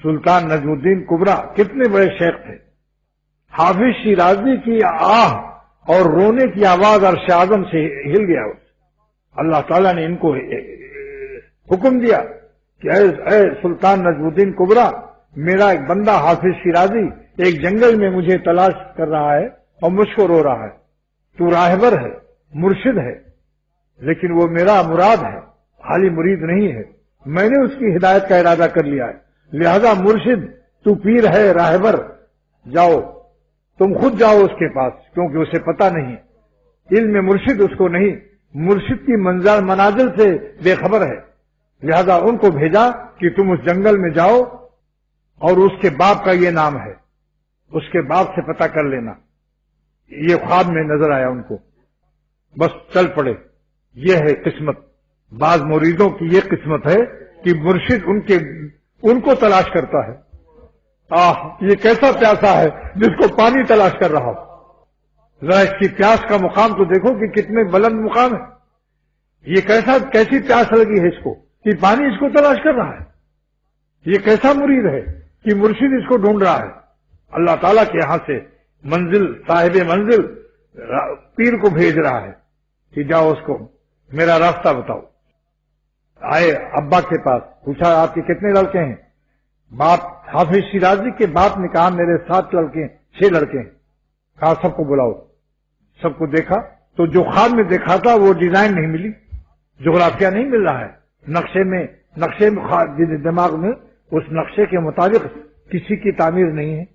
سلطان نجم الدین کبرا کتنے بڑے شیخ تھے. حافظ شیرازی کی آہ اور رونے کی آواز عرش اعظم سے ہل گیا. اللہ تعالیٰ نے ان کو حکم دیا کہ اے سلطان نجم الدین کبرا، میرا ایک بندہ حافظ شیرازی ایک جنگل میں مجھے تلاش کر رہا ہے اور مجھ کو رو رہا ہے. تو راہبر ہے، مرشد ہے، لیکن وہ میرا مراد ہے، خالی مرید نہیں ہے. میں نے اس کی ہدایت کا ارادہ کر لیا ہے. لہذا مرشد، تو پیر ہے، راہبر، جاؤ، تم خود جاؤ اس کے پاس، کیونکہ اسے پتہ نہیں، علم مرشد اس کو نہیں، مرشد کی منازل سے بے خبر ہے. لہذا ان کو بھیجا کہ تم اس جنگل میں جاؤ اور اس کے باپ کا یہ نام ہے، اس کے باپ سے پتہ کر لینا. یہ خواب میں نظر آیا ان کو، بس چل پڑے. یہ ہے قسمت. بعض مریدوں کی یہ قسمت ہے کہ مرشد ان کو تلاش کرتا ہے. یہ کیسا پیاسا ہے جس کو پانی تلاش کر رہا ہو. ذرا اس کی پیاس کا مقام تو دیکھو کہ کتنے بلند مقام ہے. یہ کیسی پیاس لگی ہے اس کو کہ پانی اس کو تلاش کر رہا ہے. یہ کیسا مرید ہے کہ مرشد اس کو ڈھونڈ رہا ہے. اللہ تعالیٰ کے یہاں سے صاحب منزل پیر کو بھیج رہا ہے کہ جاؤ اس کو میرا راستہ بتاؤ. آئے ابا کے پاس، پوچھا آپ کے کتنے لڑکے ہیں؟ باپ حافظ شیرازی کے باپ نے کہا میرے 7 لڑکے ہیں، 6 لڑکے ہیں. کہا سب کو بلاؤ. سب کو دیکھا تو جو خواب میں دیکھا تھا وہ ڈیزائن نہیں ملی، جغرافیہ نہیں مل رہا ہے. نقشے میں دماغ میں اس نقشے کے مطابق کسی کی تعمیر نہیں ہے.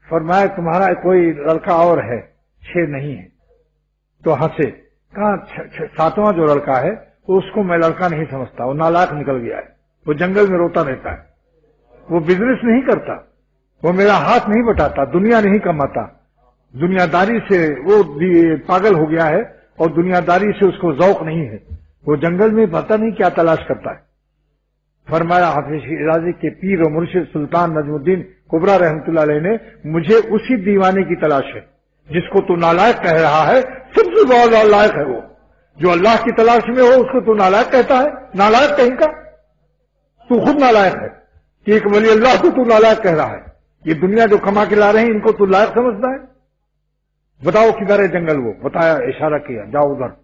فرمایا تمہارا کوئی لڑکا اور ہے؟ 6 نہیں ہے. تو ہنسے. کہا 7واں جو لڑکا ہے اس کو میں لڑکا نہیں سمجھتا، وہ نالائق نکل گیا ہے، وہ جنگل میں روتا رہتا ہے، وہ بزنس نہیں کرتا، وہ میرا ہاتھ نہیں بٹاتا، دنیا نہیں کماتا، دنیا داری سے وہ پاگل ہو گیا ہے اور دنیا داری سے اس کو ذوق نہیں ہے، وہ جنگل میں پتہ نہیں کیا تلاش کرتا ہے. فرمایا حافظ شیرازی کے پیر و مرشد سلطان نجم الدین کبرا رحمۃ اللہ علیہ نے مجھے اسی دیوانے کی تلاش ہے جس کو تو نالائق کہہ رہا ہے. سب سے زیادہ لائق ہے وہ جو اللہ کی تلاش میں ہو، اس کو تو نالائق کہتا ہے. نالائق کہیں کا، تو خود نالائق ہے کہ ایک ولی اللہ کو تو نالائق کہہ رہا ہے. یہ دنیا جو کما کے لا رہے ہیں ان کو تو لائق سمجھتا ہے. بتاؤ کدھر ہے جنگل؟ وہ بتایا، اشارہ کیا، جاؤ ادھر.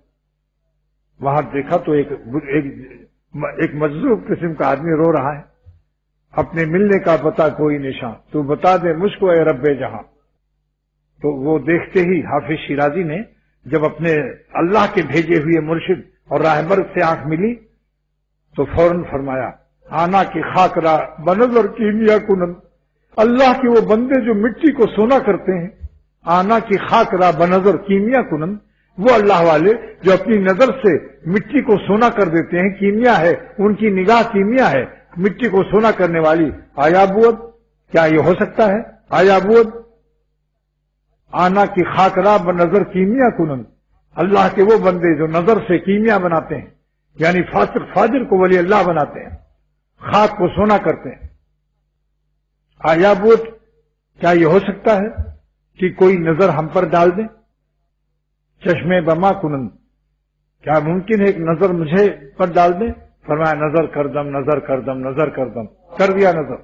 وہاں دیکھا تو ایک مجذوب قسم کا آدمی رو رہا ہے. اپنے ملنے کا بتا کوئی نشان، تو بتا دے مجھ کو اے رب جہاں. تو وہ دیکھتے ہی حافظ شیرازی نے جب اپنے اللہ کے بھیجے ہوئے مرشد اور راہبر سے آنکھ ملی تو فوراً فرمایا آنا کی خاک را بنظر کیمیا کنن. اللہ کے وہ بندے جو مٹی کو سونا کرتے ہیں، آنا کی خاک را بنظر کیمیا کنن، وہ اللہ والے جو اپنی نظر سے مٹی کو سونا کر دیتے ہیں، کیمیا ہے، ان کی نگاہ کیمیا ہے، مٹی کو سونا کرنے والی. آیا بود، کیا یہ ہو سکتا ہے؟ آیا بود آنا کی خاک را بنظر کیمیا کنن. اللہ کے وہ بندے جو نظر سے کیمیا بناتے ہیں، یعنی فاجر کو ولی اللہ بناتے ہیں، خاک کو سونا کرتے ہیں. آیا بود، کیا یہ ہو سکتا ہے کہ کوئی نظر ہم پر ڈال دیں؟ چشمے بما کنن، کیا ممکن ہے ایک نظر مجھے پر ڈال دیں؟ فرمایا نظر کردم، نظر کردم، نظر کردم، کر دیا نظر.